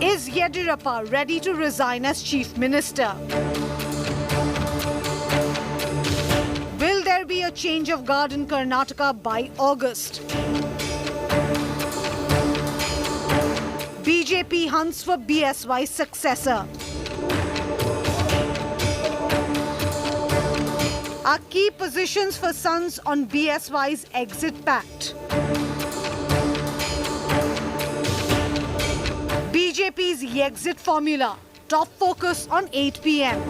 Is Yediyurappa ready to resign as Chief Minister? Will there be a change of guard in Karnataka by August? BJP hunts for BSY's successor. Are key positions for Sons on BSY's exit pact? BJP's exit formula. Top focus on 8 p.m.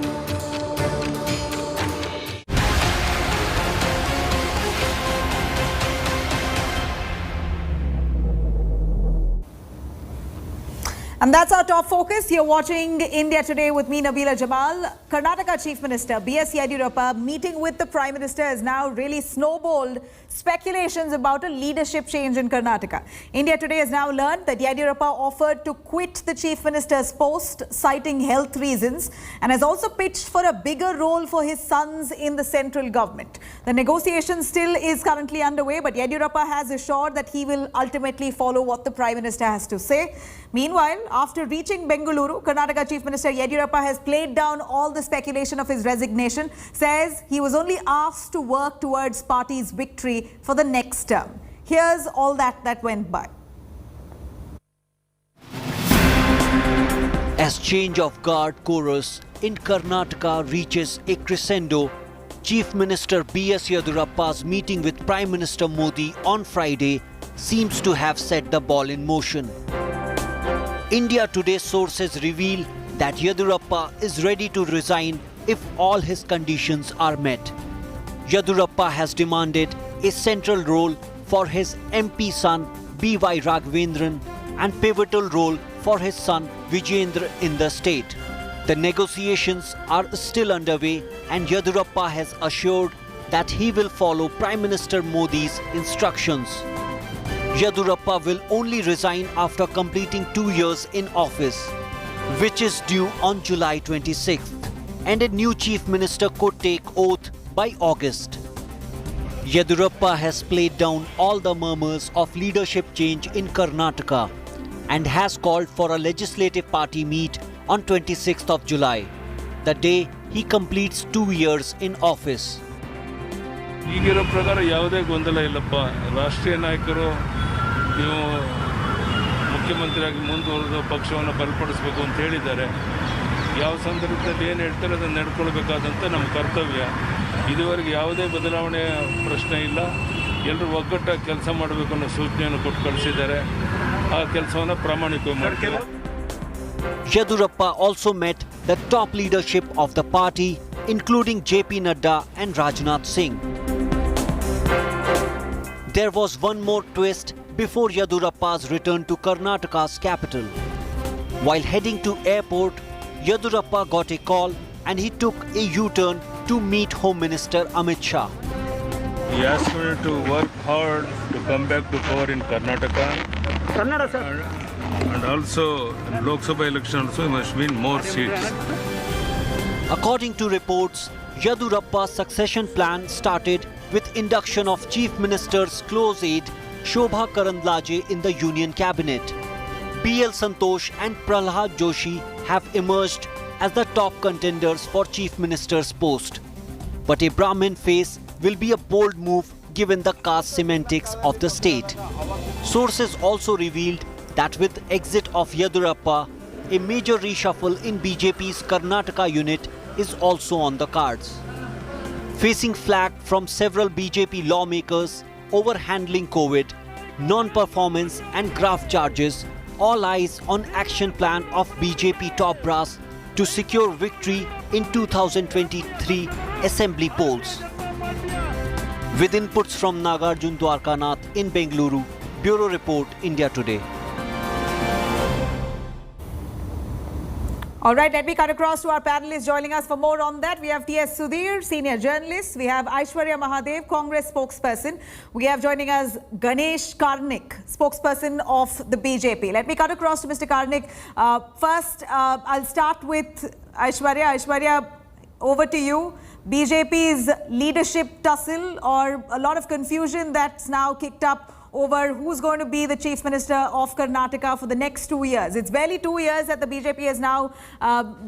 And that's our top focus. You're watching India Today with me, Nabila Jamal. Karnataka Chief Minister B.S. Yediyurappa meeting with the Prime Minister has now really snowballed speculations about a leadership change in Karnataka. India Today has now learned that Yediyurappa offered to quit the Chief Minister's post, citing health reasons, and has also pitched for a bigger role for his sons in the central government. The negotiation still is currently underway, but Yediyurappa has assured that he will ultimately follow what the Prime Minister has to say. Meanwhile, after reaching Bengaluru, Karnataka Chief Minister Yediyurappa has played down all the speculation of his resignation, says he was only asked to work towards party's victory for the next term. Here's all that went by. As change of guard chorus in Karnataka reaches a crescendo, Chief Minister B.S. Yediyurappa's meeting with Prime Minister Modi on Friday seems to have set the ball in motion. India Today sources reveal that Yediyurappa is ready to resign if all his conditions are met. Yediyurappa has demanded a central role for his MP son B.Y. Raghavendran and pivotal role for his son Vijayendra in the state. The negotiations are still underway and Yediyurappa has assured that he will follow Prime Minister Modi's instructions. Yediyurappa will only resign after completing 2 years in office, which is due on July 26th, and a new Chief Minister could take oath by August. Yediyurappa has played down all the murmurs of leadership change in Karnataka and has called for a legislative party meet on 26th of July, the day he completes 2 years in office. ಈಗಿರೋ ಪ್ರಕಾರ ಯಾವುದೇ ಗೊಂದಲ ಇಲ್ಲಪ್ಪ. ರಾಷ್ಟ್ರೀಯ ನಾಯಕರು ನೀವು ಮುಖ್ಯಮಂತ್ರಿಯಾಗಿ ಮುಂದುವರೆದು ಪಕ್ಷವನ್ನು ಬಲಪಡಿಸಬೇಕು ಅಂತ ಹೇಳಿದ್ದಾರೆ. ಯಾವ ಸಂದರ್ಭದಲ್ಲಿ ಏನು ಹೇಳ್ತಾರೆ ಅದನ್ನು ನಡ್ಕೊಳ್ಬೇಕಾದಂಥ ನಮ್ಮ ಕರ್ತವ್ಯ. ಇದುವರೆಗೆ ಯಾವುದೇ ಬದಲಾವಣೆ ಪ್ರಶ್ನೆ ಇಲ್ಲ. ಎಲ್ಲರೂ ಒಗ್ಗಟ್ಟಾಗಿ ಕೆಲಸ ಮಾಡಬೇಕು ಅನ್ನೋ ಸೂಚನೆಯನ್ನು ಕೊಟ್ಟು ಕಳಿಸಿದ್ದಾರೆ. ಆ ಕೆಲಸವನ್ನು ಪ್ರಾಮಾಣಿಕವಾಗಿ ಮಾಡ್ತೀವಿ. Yediyurappa also met the top leadership of the party, including J.P. Nadda and Rajnath Singh. There was one more twist before Yediyurappa's return to Karnataka's capital. While heading to airport, Yediyurappa got a call and he took a U-turn to meet Home Minister Amit Shah. He asked me to work hard to come back to power in Karnataka. And also in Lok Sabha election also must win more seats. According to reports, Yediyurappa's succession plan started with induction of Chief Minister's close aide Shobha Karandlaje in the Union Cabinet. B.L. Santosh and Prahlad Joshi have emerged as the top contenders for Chief Minister's post. But a Brahmin face will be a bold move given the caste semantics of the state. Sources also revealed that with exit of Yediyurappa, a major reshuffle in BJP's Karnataka unit is also on the cards. Facing flack from several BJP lawmakers over handling COVID, non-performance and graft charges, all eyes on action plan of BJP top brass to secure victory in 2023 assembly polls. With inputs from Nagarjun Dwarkanath in Bengaluru, Bureau Report, India Today. All right, let me cut across to our panelists joining us for more on that. We have T.S. Sudhir, senior journalist. We have Aishwarya Mahadev, Congress spokesperson. We have joining us Ganesh Karnik, spokesperson of the BJP. Let me cut across to Mr. Karnik. First, I'll start with Aishwarya. Aishwarya, over to you. BJP's leadership tussle or a lot of confusion that's now kicked up over who's going to be the Chief Minister of Karnataka for the next 2 years. It's barely 2 years that the BJP has now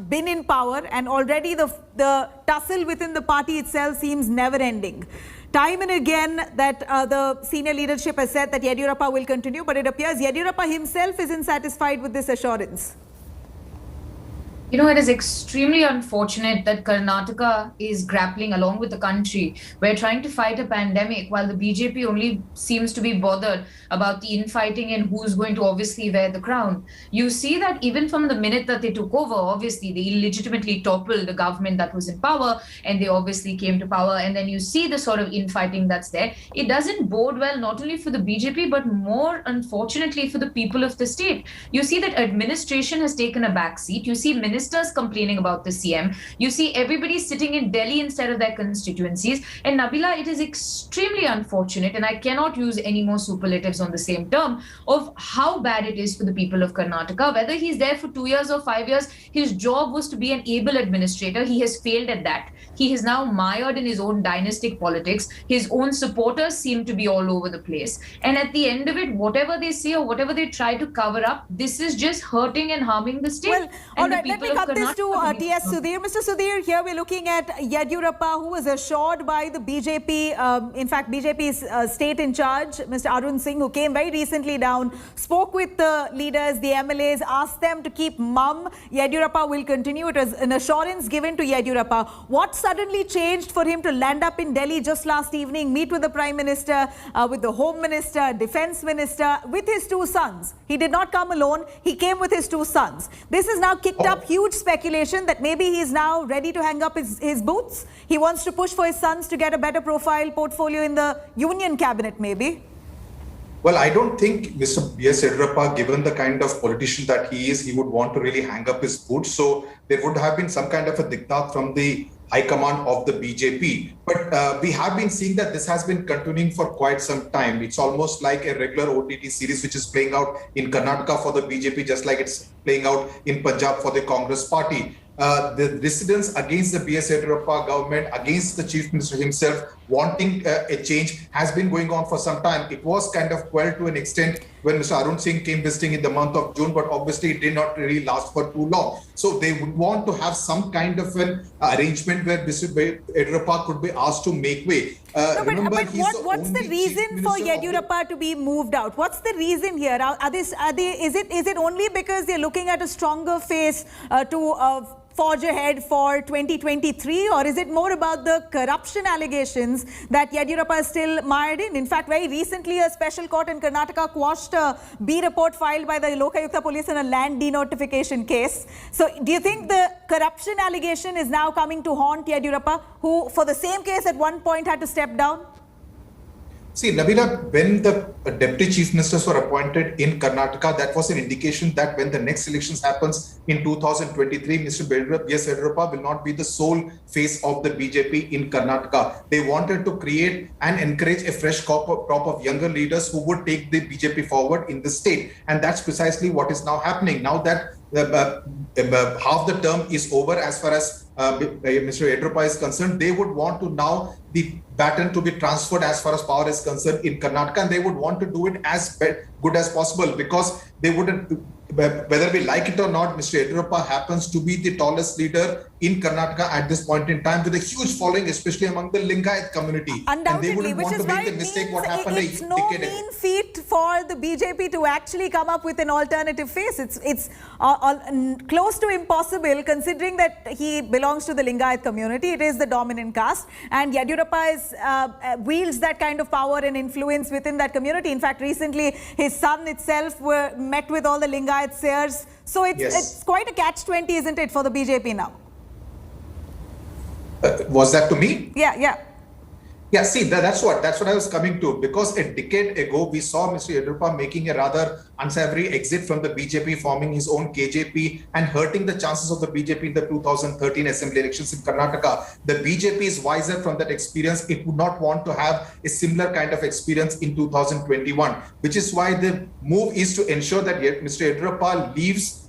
been in power, and already the tussle within the party itself seems never-ending. Time and again that the senior leadership has said that Yediyurappa will continue, but it appears Yediyurappa himself is insatisfied with this assurance. You know, it is extremely unfortunate that Karnataka is grappling along with the country. We're trying to fight a pandemic while the BJP only seems to be bothered about the infighting and who's going to obviously wear the crown. You see that even from the minute that they took over, obviously they illegitimately toppled the government that was in power, and they obviously came to power. And then you see the sort of infighting that's there. It doesn't bode well not only for the BJP, but more unfortunately for the people of the state. You see that administration has taken a backseat. You see ministers complaining about the CM. You see everybody sitting in Delhi instead of their constituencies. And Nabila, it is extremely unfortunate, and I cannot use any more superlatives on the same term, of how bad it is for the people of Karnataka. Whether he's there for 2 years or 5 years, his job was to be an able administrator. He has failed at that. He is now mired in his own dynastic politics. His own supporters seem to be all over the place. And at the end of it, whatever they say or whatever they try to cover up, this is just hurting and harming the state. Well, all right, let me cut this to T.S. Sudhir. Mr. Sudhir, here we're looking at Yediyurappa, who was assured by the BJP, in fact, BJP's state in charge, Mr. Arun Singh, who came very recently down, spoke with the leaders, the MLAs, asked them to keep mum. Yediyurappa will continue. It was an assurance given to Yediyurappa. What suddenly changed for him to land up in Delhi just last evening, meet with the Prime Minister, with the Home Minister, Defence Minister, with his two sons? He did not come alone. He came with his two sons. This has now kicked up huge speculation that maybe he's now ready to hang up his boots. He wants to push for his sons to get a better profile portfolio in the union cabinet, maybe. Well, I don't think Mr. B.S. Yediyurappa, given the kind of politician that he is, he would want to really hang up his boots. So there would have been some kind of a diktat from the high command of the BJP. But we have been seeing that this has been continuing for quite some time. It's almost like a regular OTT series which is playing out in Karnataka for the BJP, just like it's playing out in Punjab for the Congress party. The dissidents against the B.S. Yediyurappa government, against the Chief Minister himself, wanting a change has been going on for some time. It was kind of quelled to an extent when Mr. Arun Singh came visiting in the month of June, but obviously it did not really last for too long. So they would want to have some kind of an arrangement where Mr. Yediyurappa could be asked to make way. What's the reason for Yediyurappa to be moved out? What's the reason here? Is it only because they're looking at a stronger face to forge ahead for 2023, or is it more about the corruption allegations that Yediyurappa is still mired in? In fact, very recently, a special court in Karnataka quashed a B report filed by the Lokayukta police in a land denotification case. So do you think the corruption allegation is now coming to haunt Yediyurappa, who for the same case at one point had to step down? See, Nabila, when the deputy chief ministers were appointed in Karnataka, that was an indication that when the next elections happens in 2023, Mr. B.S. Yediyurappa will not be the sole face of the BJP in Karnataka. They wanted to create and encourage a fresh crop of younger leaders who would take the BJP forward in the state. And that's precisely what is now happening. Now that half the term is over as far as Mr. Yediyurappa is concerned, they would want to now the baton to be transferred as far as power is concerned in Karnataka, and they would want to do it as good as possible, because they wouldn't, whether we like it or not, Mr. Yediyurappa happens to be the tallest leader in Karnataka at this point in time, with a huge following, especially among the Lingayat community. Undoubtedly, which is why it's no mean feat for the BJP to actually come up with an alternative face. It's close to impossible, considering that he belongs to the Lingayat community. It is the dominant caste, and Yediyurappa wields that kind of power and influence within that community. In fact, recently his son itself met with all the Lingayat sayers. So it's quite a catch-20, isn't it, for the BJP now? Was that to me? Yeah, see, that's what I was coming to, because a decade ago, we saw Mr. Yediyurappa making a rather unsavory exit from the BJP, forming his own KJP and hurting the chances of the BJP in the 2013 assembly elections in Karnataka. The BJP is wiser from that experience. It would not want to have a similar kind of experience in 2021, which is why the move is to ensure that Mr. Yediyurappa leaves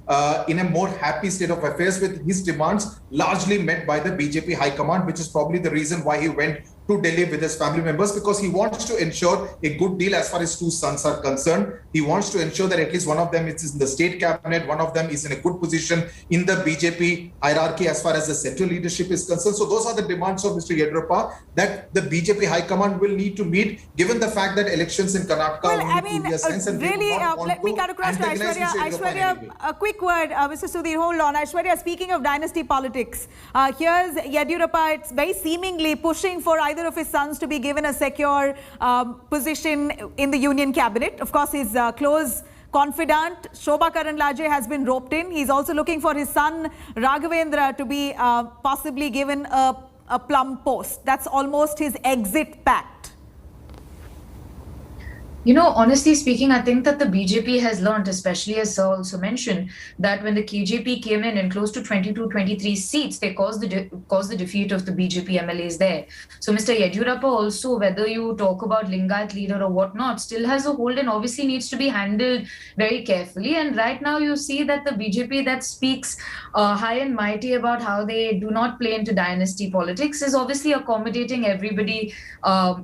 in a more happy state of affairs, with his demands largely met by the BJP High Command, which is probably the reason why he went to Delhi with his family members because he wants to ensure a good deal as far as two sons are concerned. He wants to ensure that at least one of them is in the state cabinet, one of them is in a good position in the BJP hierarchy as far as the central leadership is concerned. So those are the demands of Mr. Yediyurappa that the BJP High Command will need to meet, given the fact that elections in Karnataka only 2 years hence, and really, let me cut across to Aishwarya. A quick word, Mr. Sudhir, hold on. Aishwarya, speaking of dynasty politics, here's Yediyurappa, it's very seemingly pushing for either of his sons to be given a secure position in the union cabinet. Of course, his close confidant Shobha Karandlaje has been roped in. He's also looking for his son Raghavendra to be possibly given a plum post. That's almost his exit pact. You know, honestly speaking, I think that the BJP has learned, especially as Sir also mentioned, that when the KJP came in and close to 22-23 seats, they caused the defeat of the BJP MLAs there. So Mr. Yediyurappa also, whether you talk about Lingayat leader or whatnot, still has a hold and obviously needs to be handled very carefully. And right now you see that the BJP that speaks high and mighty about how they do not play into dynasty politics is obviously accommodating everybody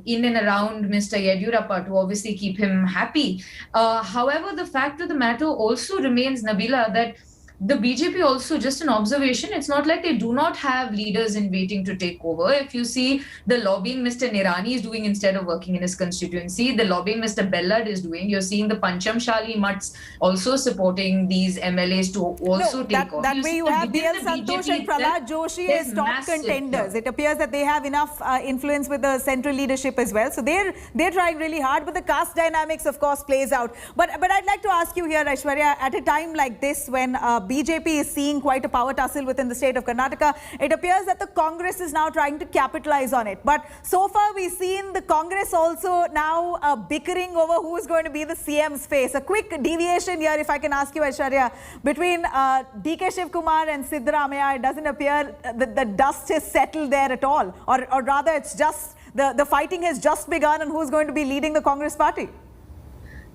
in and around Mr. Yediyurappa to obviously keep him happy. However, the fact of the matter also remains, Nabila, that the BJP also, just an observation, it's not like they do not have leaders in waiting to take over. If you see the lobbying Mr. Nirani is doing instead of working in his constituency, the lobbying Mr. Bellad is doing, you're seeing the Panchamshali Mutts also supporting these MLAs to also take over. That way you have BL Santosh and Prahlad Joshi as top contenders. It appears that they have enough influence with the central leadership as well. So they're trying really hard, but the caste dynamics, of course, plays out. But I'd like to ask you here, Aishwarya, at a time like this when BJP is seeing quite a power tussle within the state of Karnataka, it appears that the Congress is now trying to capitalize on it. But so far we've seen the Congress also now bickering over who is going to be the CM's face. A quick deviation here, if I can ask you, Aishwarya, between DK Shivkumar and Siddaramaiah, it doesn't appear that the dust has settled there at all. Or rather, it's just the fighting has just begun on who's going to be leading the Congress party.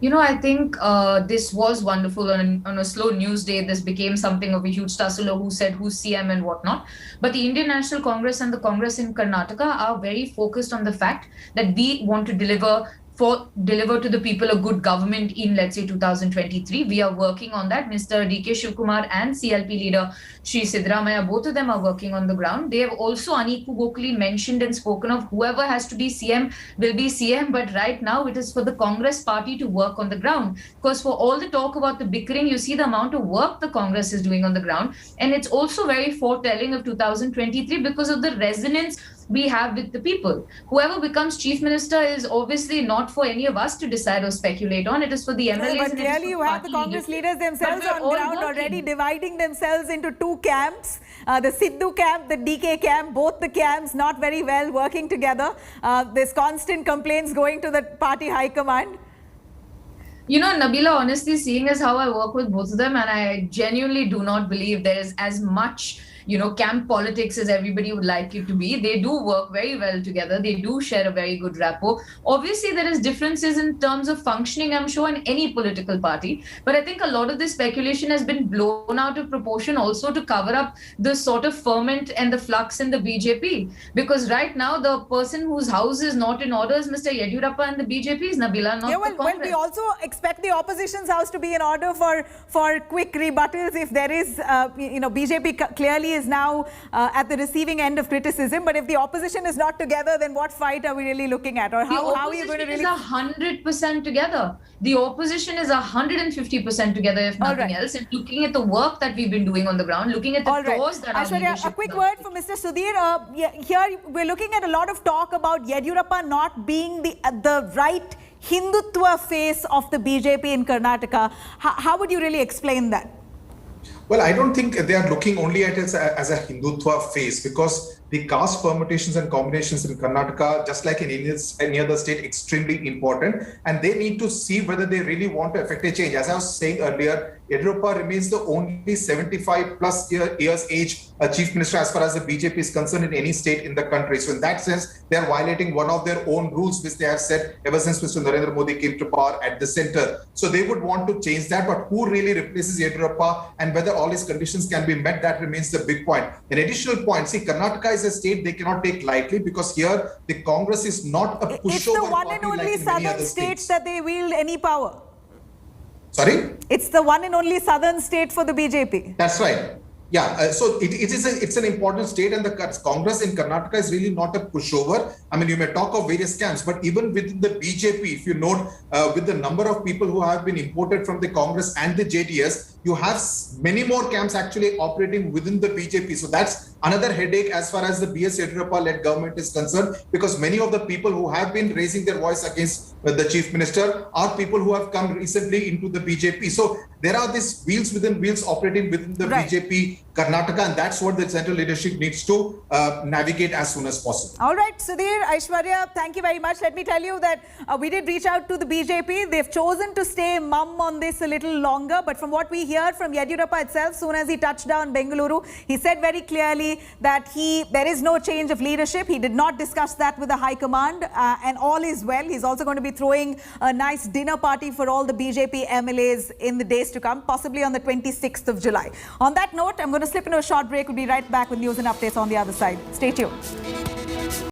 You know, I think this was wonderful. On a slow news day, this became something of a huge tussle of who said who's CM and whatnot. But the Indian National Congress and the Congress in Karnataka are very focused on the fact that we want to deliver to the people a good government in, let's say, 2023. We are working on that. Mr. DK Shivkumar and CLP leader Shri Siddaramaiah, both of them are working on the ground. They have also unequivocally mentioned and spoken of whoever has to be CM will be CM. But right now it is for the Congress party to work on the ground. Because for all the talk about the bickering, you see the amount of work the Congress is doing on the ground. And it's also very foretelling of 2023 because of the resonance we have with the people. Whoever becomes chief minister is obviously not for any of us to decide or speculate on. It is for the MLAs. But clearly you have the Congress leaders themselves on ground already dividing themselves into two camps. The Sidhu camp, the DK camp, both the camps not very well working together. There's constant complaints going to the party high command. You know, Nabila, honestly, seeing as how I work with both of them, and I genuinely do not believe there is as much camp politics as everybody would like it to be. They do work very well together. They do share a very good rapport. Obviously, there is differences in terms of functioning, I'm sure, in any political party. But I think a lot of this speculation has been blown out of proportion also to cover up the sort of ferment and the flux in the BJP. Because right now, the person whose house is not in order is Mr. Yediyurappa and the BJP is Nabila, not the Congress. Well, we also expect the opposition's house to be in order for quick rebuttals if there is, BJP clearly is now at the receiving end of criticism. But if the opposition is not together, then what fight are we really looking at? Or how are you going to really... The opposition is 100% together. The opposition is 150% together, if nothing else. And looking at the work that we've been doing on the ground, looking at the tours that our leadership... A quick word for Mr. Sudhir. Here we're looking at a lot of talk about Yediyurappa not being the right Hindutva face of the BJP in Karnataka. How would you really explain that? Well, I don't think they are looking only at it as a Hindutva face, because the caste permutations and combinations in Karnataka, just like in any other state, extremely important. And they need to see whether they really want to effect a change. As I was saying earlier, Yediyurappa remains the only 75 plus years age chief minister as far as the BJP is concerned in any state in the country. So in that sense, they are violating one of their own rules, which they have set ever since Mr. Narendra Modi came to power at the center. So they would want to change that. But who really replaces Yediyurappa, and whether all these conditions can be met, that remains the big point. An additional point, see, Karnataka is a state they cannot take lightly because here the Congress is not a pushover. It's the one and party only like in many southern other state states. that they wield any power. Sorry? It's the one and only southern state for the BJP. That's right. Yeah, so it's an important state, and the Congress in Karnataka is really not a pushover. I mean, you may talk of various camps, but even within the BJP, if you note, with the number of people who have been imported from the Congress and the JDS, you have many more camps actually operating within the BJP. So that's another headache as far as the B.S. Yediyurappa-led government is concerned, because many of the people who have been raising their voice against the chief minister are people who have come recently into the BJP. So there are these wheels within wheels operating within the Right. BJP Karnataka, and that's what the central leadership needs to navigate as soon as possible. All right, Sudhir, Aishwarya, thank you very much. Let me tell you that we did reach out to the BJP. They've chosen to stay mum on this a little longer. But from what we hear from Yediyurappa itself, soon as he touched down Bengaluru, he said very clearly that there is no change of leadership. He did not discuss that with the High Command, and all is well. He's also going to be throwing a nice dinner party for all the BJP MLAs in the days to come, possibly on the 26th of July. On that note, I'm going to slip into a short break. We'll be right back with news and updates on the other side. Stay tuned.